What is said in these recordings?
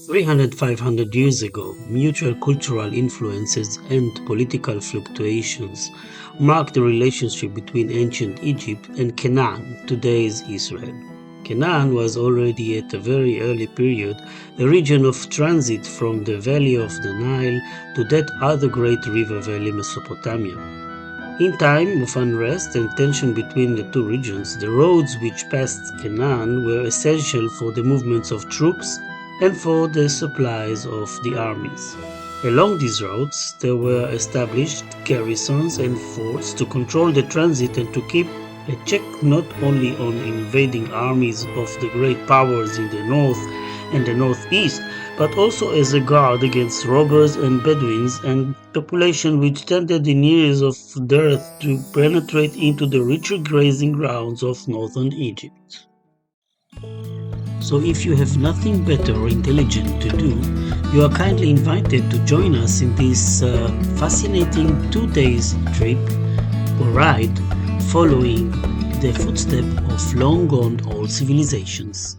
300, 500 years ago, mutual cultural influences and political fluctuations marked the relationship between ancient Egypt and Canaan, today's Israel. Canaan was already at a very early period a region of transit from the valley of the Nile to that other great river valley, Mesopotamia. In time of unrest and tension between the two regions, the roads which passed Canaan were essential for the movements of troops and for the supplies of the armies. Along these routes, there were established garrisons and forts to control the transit and to keep a check not only on invading armies of the great powers in the north and the northeast, but also as a guard against robbers and Bedouins and population which tended in years of dearth to penetrate into the richer grazing grounds of northern Egypt. So if you have nothing better or intelligent to do, you are kindly invited to join us in this fascinating 2 days trip or ride following the footsteps of long-gone old civilizations.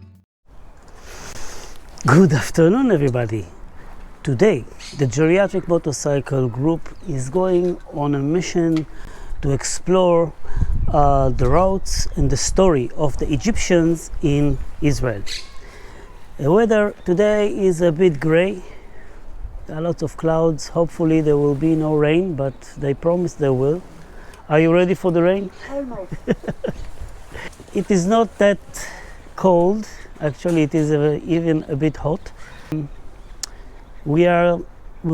Good afternoon, everybody. Today, the Geriatric Motorcycle Group is going on a mission to explore the routes and the story of the Egyptians in Israel. The weather today is a bit gray. There are lots of clouds. Hopefully there will be no rain, but they promise there will. Are you ready for the rain? Almost. It is not that cold. Actually, it is even a bit hot. We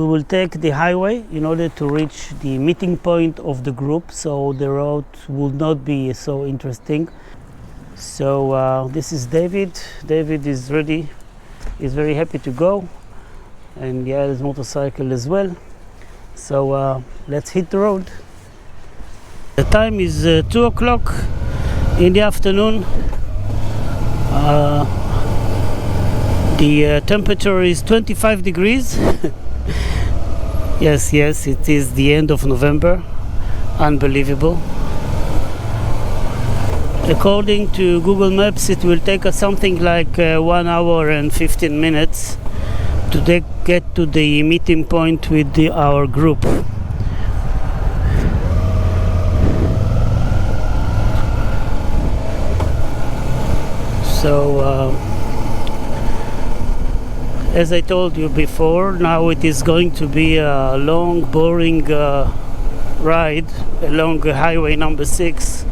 will take the highway in order to reach the meeting point of the group, so the road will not be so interesting. So this is David. David is ready. He's very happy to go, and yeah, his motorcycle as well. So let's hit the road. The time is 2 o'clock in the afternoon. The temperature is 25 degrees. Yes, it is the end of November. Unbelievable. According to Google Maps, it will take us something like 1 hour and 15 minutes to get to the meeting point with our group. So, as I told you before, now it is going to be a long, boring ride along highway number 6.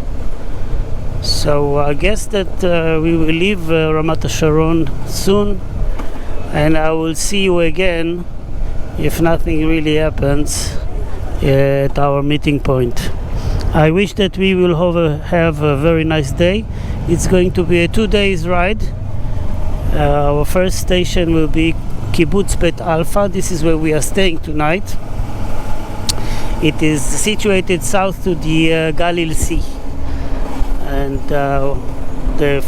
So I guess that we will leave Ramat HaSharon soon, and I will see you again if nothing really happens at our meeting point. I wish that we will have a very nice day. It's going to be a 2 days ride. Our first station will be Kibbutz Bet Alpha. This is where we are staying tonight. It is situated south to the Galilee Sea. And the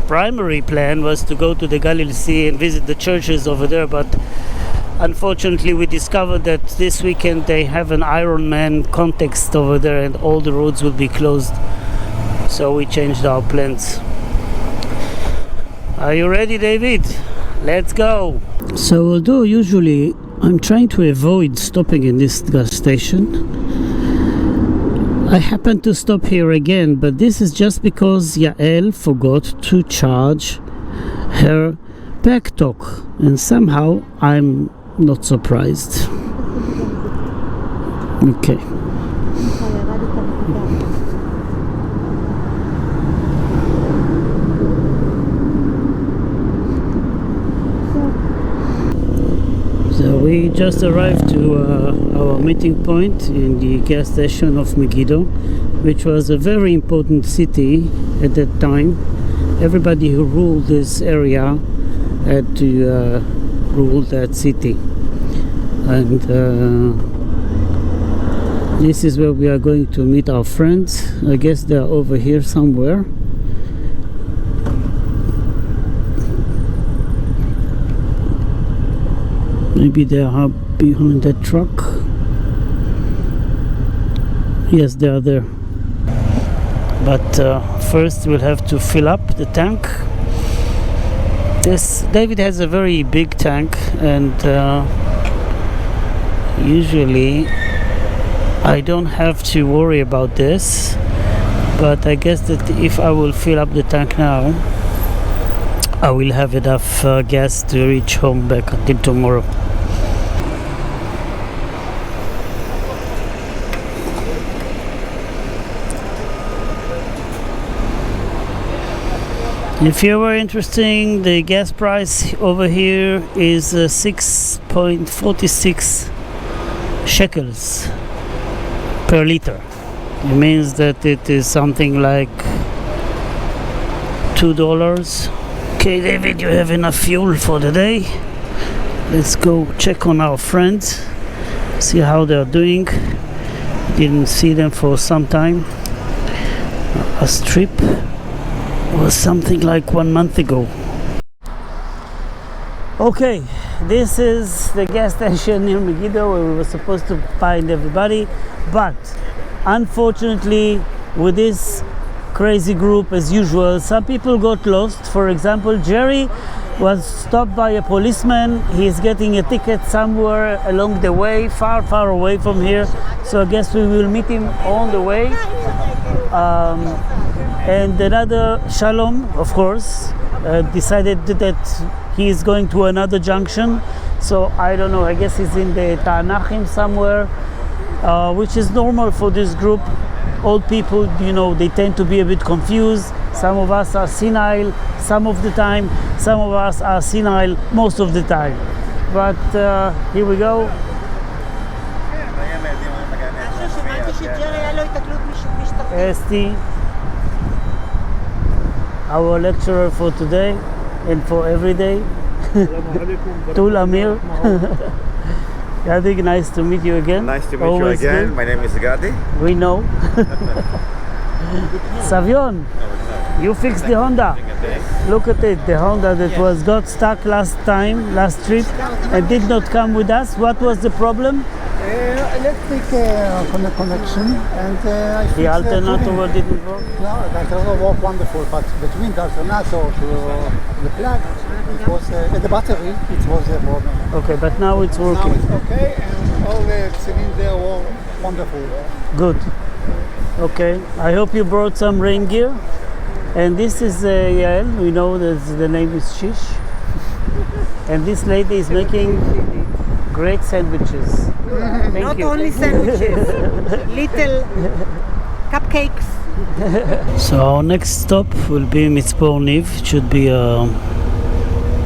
primary plan was to go to the Galilee Sea and visit the churches over there, but unfortunately we discovered that this weekend they have an Iron Man context over there and all the roads will be closed. So we changed our plans. Are you ready, David? Let's go. So although usually I'm trying to avoid stopping in this gas station, I happen to stop here again, but this is just because Yael forgot to charge her back talk, and somehow I'm not surprised. Okay. So we just arrived to our meeting point in the gas station of Megiddo, which was a very important city at that time. Everybody who ruled this area had to rule that city. And this is where we are going to meet our friends. I guess they are over here somewhere. Maybe they are behind that truck. Yes, they are there. But first we'll have to fill up the tank This David has a very big tank, and usually I don't have to worry about this, but I guess that if I will fill up the tank now, I will have enough gas to reach home back until tomorrow. If you were interested, the gas price over here is 6.46 shekels per liter. It means that it is something like $2. Okay, David, you have enough fuel for the day. Let's go check on our friends, see how they are doing. Didn't see them for some time. A trip was something like 1 month ago. Okay, this is the gas station near Megiddo where we were supposed to find everybody, but unfortunately with this crazy group, as usual, some people got lost. For example, Jerry was stopped by a policeman. He's getting a ticket somewhere along the way, far away from here, so I guess we will meet him on the way. And another Shalom, of course, decided that he is going to another junction, so I don't know, I guess he's in the Ta'anachim somewhere, which is normal for this group. Old people, you know, they tend to be a bit confused. Some of us are senile some of the time, some of us are senile most of the time. But here we go. Esti, our lecturer for today and for every day. Tul Amir. Gadi, nice to meet you again. Nice to meet Always you again. good. My name is Gadi. We know. Savion, you fixed the Honda. Look at it, the Honda that got stuck last trip, and did not come with us. What was the problem? Electric connection, and I The alternator didn't work? No, the alternator worked wonderful, but between the alternator to the plug, it was the battery, it was a problem. Okay, but now it's working. Now it's okay, and all the cylinders were wonderful. Good. Okay, I hope you brought some rain gear. And this is Yael, we know that the name is Shish. And this lady is making great sandwiches. Thank Not you. only sandwiches, little cupcakes. So our next stop will be Mitzpor Niv. It should be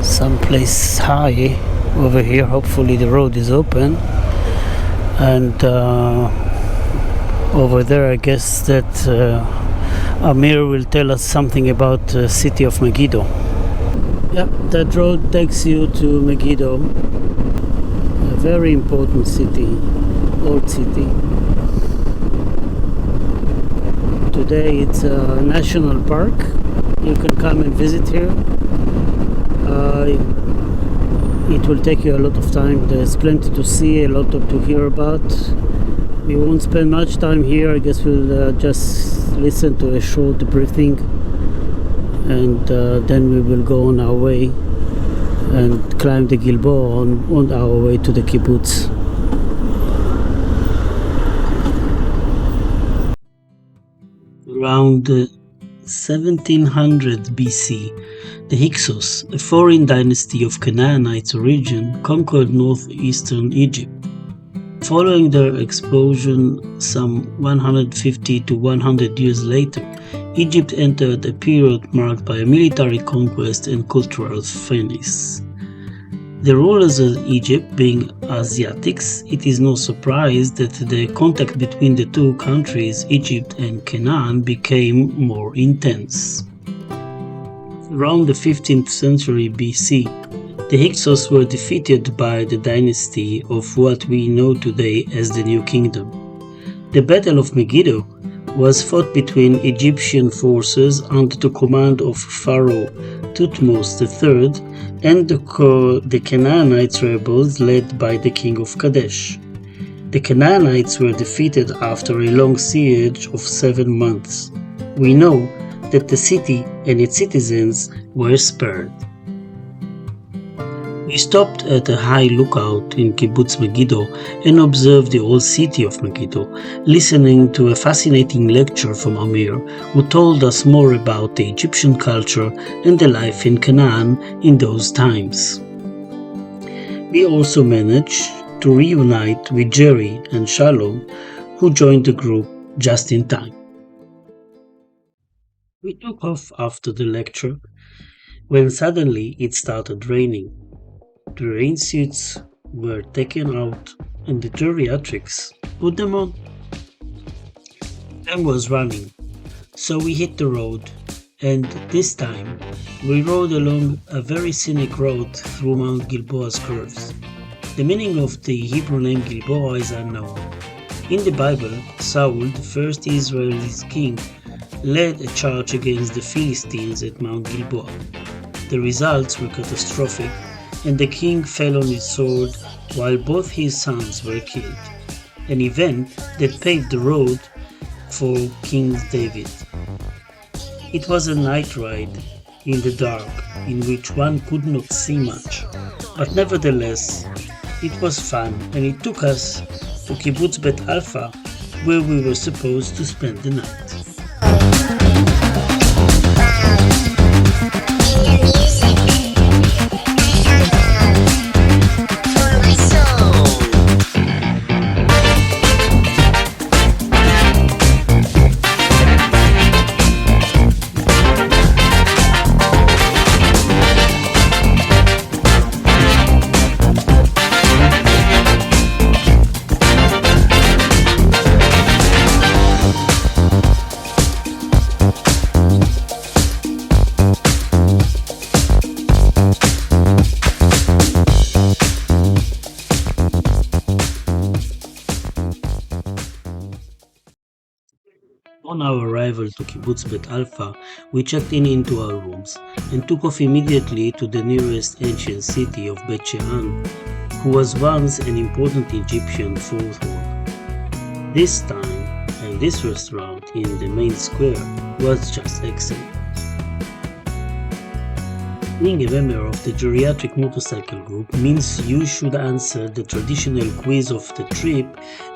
someplace high over here. Hopefully the road is open. And over there I guess that Amir will tell us something about the city of Megiddo. Yep, that road takes you to Megiddo. A very important city, old city. Today it's a national park. You can come and visit here. It will take you a lot of time. There's plenty to see, a lot to hear about. We won't spend much time here. I guess we'll just listen to a short briefing, and then we will go on our way and climb the Gilboa on our way to the kibbutz. Around 1700 BC, the Hyksos, a foreign dynasty of Canaanite origin, conquered northeastern Egypt. Following their expulsion some 150 to 100 years later, Egypt entered a period marked by military conquest and cultural finis. The rulers of Egypt being Asiatics, it is no surprise that the contact between the two countries, Egypt and Canaan, became more intense. Around the 15th century BC, the Hyksos were defeated by the dynasty of what we know today as the New Kingdom. The Battle of Megiddo was fought between Egyptian forces under the command of Pharaoh Thutmose III and the Canaanite rebels led by the king of Kadesh. The Canaanites were defeated after a long siege of 7 months. We know that the city and its citizens were spared. We stopped at a high lookout in Kibbutz Megiddo and observed the old city of Megiddo, listening to a fascinating lecture from Amir, who told us more about the Egyptian culture and the life in Canaan in those times. We also managed to reunite with Jerry and Shalom, who joined the group just in time. We took off after the lecture when suddenly it started raining. The rain suits were taken out and the geriatrics put them on. Time was running, so we hit the road, and this time we rode along a very scenic road through Mount Gilboa's curves. The meaning of the Hebrew name Gilboa is unknown. In the Bible, Saul, the first Israeli king, led a charge against the Philistines at Mount Gilboa. The results were catastrophic, and the king fell on his sword while both his sons were killed, an event that paved the road for King David. It was a night ride in the dark in which one could not see much, but nevertheless it was fun, and it took us to Kibbutz Bet Alpha, where we were supposed to spend the night. On our arrival to Kibbutz Bet Alpha, we checked into our rooms and took off immediately to the nearest ancient city of Bet Shean, who was once an important Egyptian foothold. This time, and this restaurant in the main square was just excellent. Being a member of the geriatric motorcycle group means you should answer the traditional quiz of the trip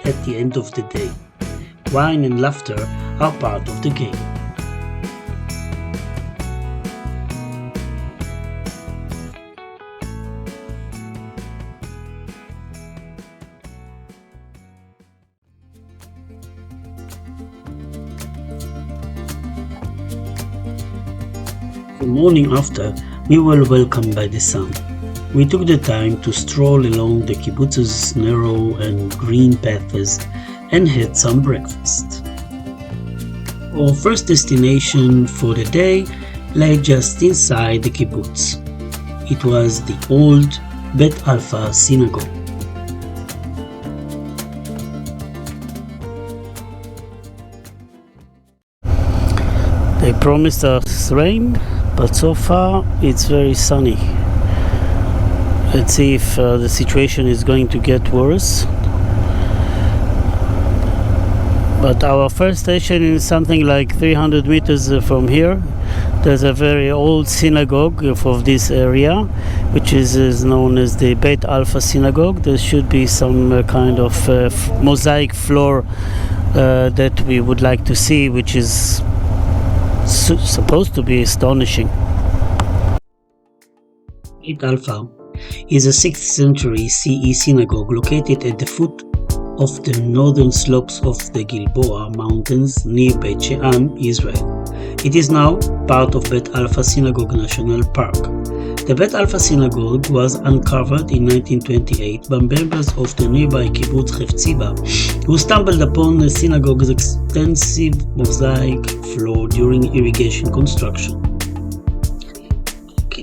at the end of the day. Wine and laughter are part of the game. The morning after, we were welcomed by the sun. We took the time to stroll along the kibbutz's narrow and green paths and had some breakfast. Our first destination for the day lay just inside the kibbutz. It was the old Bet Alpha synagogue. They promised us rain, but so far it's very sunny. Let's see if the situation is going to get worse. But our first station is something like 300 meters from here. There's a very old synagogue of this area, which is known as the Bet Alpha synagogue. There should be some kind of mosaic floor that we would like to see, which is supposed to be astonishing. Bet Alpha is a 6th century CE synagogue located at the foot of the northern slopes of the Gilboa Mountains near Bet Shean, Israel. It is now part of Bet Alpha Synagogue National Park. The Bet Alpha Synagogue was uncovered in 1928 by members of the nearby kibbutz Hefziba, who stumbled upon the synagogue's extensive mosaic floor during irrigation construction.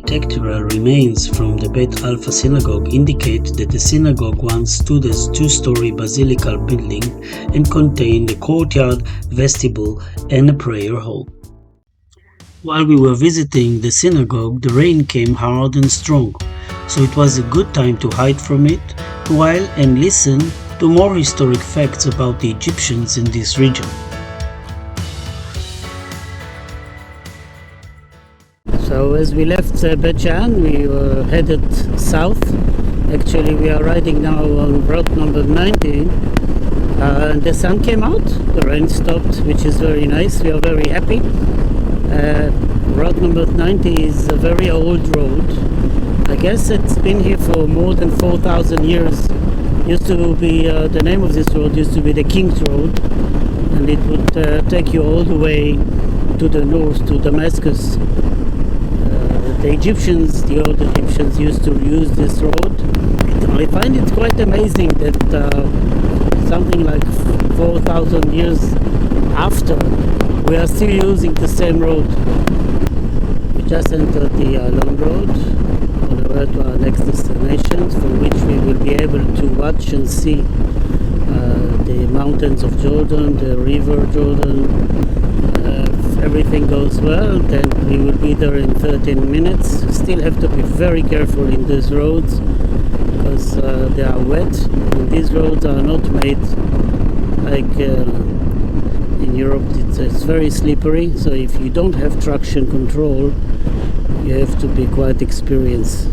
Architectural remains from the Bet Alpha synagogue indicate that the synagogue once stood as a two-story basilical building and contained a courtyard, vestibule, and a prayer hall. While we were visiting the synagogue, the rain came hard and strong, so it was a good time to hide from it while and listen to more historic facts about the Egyptians in this region. So So as we left Bejan, we were headed south. Actually, we are riding now on road number 19. And the sun came out, the rain stopped, which is very nice. We are very happy. Road number 90 is a very old road. I guess it's been here for more than 4,000 years. Used to be the name of this road used to be the King's Road, and it would take you all the way to the north to Damascus. The old Egyptians used to use this road. I find it quite amazing that something like 4,000 years after, we are still using the same road. We just entered the long road on the way to our next destination, from which we will be able to watch and see the mountains of Jordan, the river Jordan. If everything goes well, then we will be there in 13 minutes. Still have to be very careful in these roads because they are wet, and these roads are not made like in Europe. It's very slippery, so if you don't have traction control, you have to be quite experienced.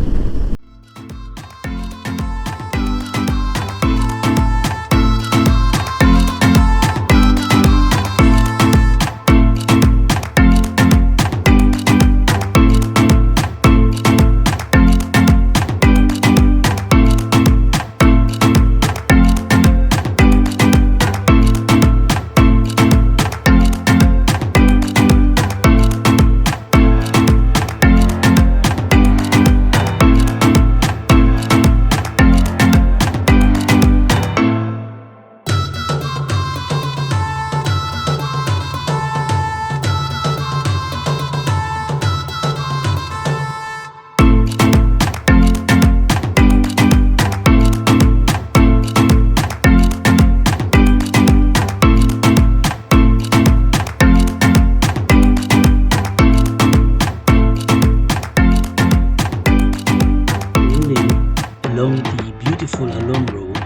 Along the beautiful Alon Road,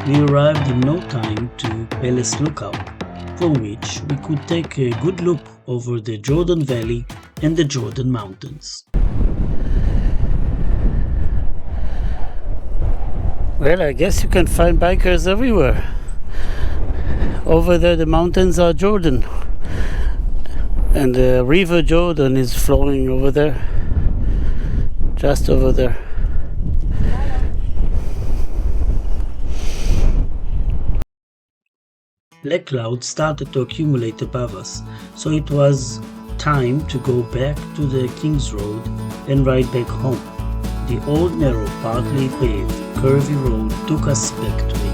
we arrived in no time to Palace Lookout, from which we could take a good look over the Jordan Valley and the Jordan Mountains. Well, I guess you can find bikers everywhere. Over there the mountains are Jordan, and the river Jordan is flowing over there, just over there. Black clouds started to accumulate above us, so it was time to go back to the King's Road and ride back home. The old narrow, partly paved, curvy road took us back to it.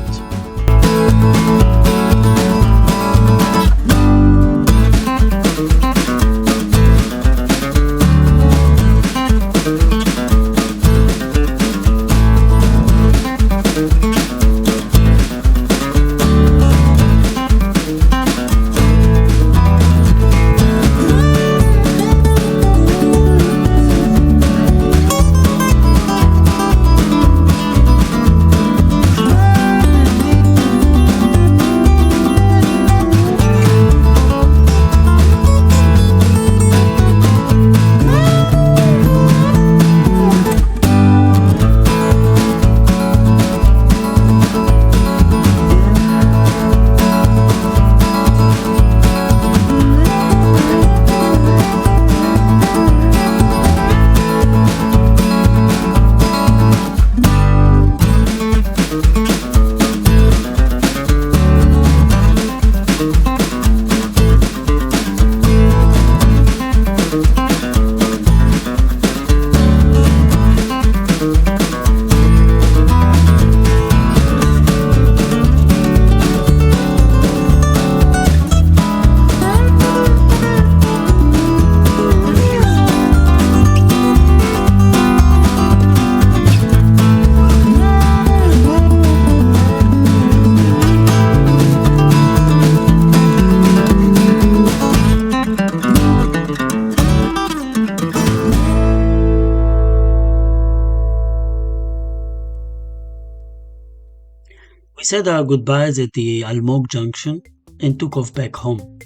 We said our goodbyes at the Almog junction and took off back home.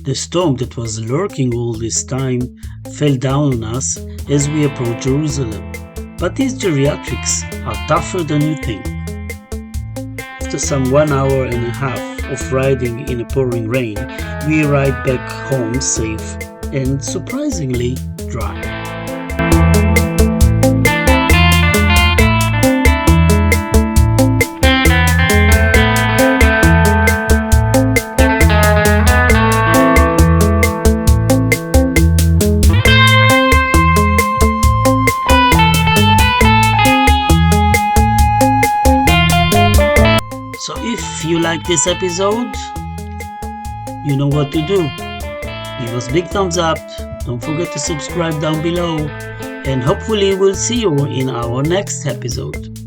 The storm that was lurking all this time fell down on us as we approached Jerusalem. But these geriatrics are tougher than you think. After some 1.5 hours of riding in a pouring rain, we arrived back home safe and surprisingly dry. So if you like this episode, you know what to do. Give us big thumbs up, don't forget to subscribe down below, and hopefully we'll see you in our next episode.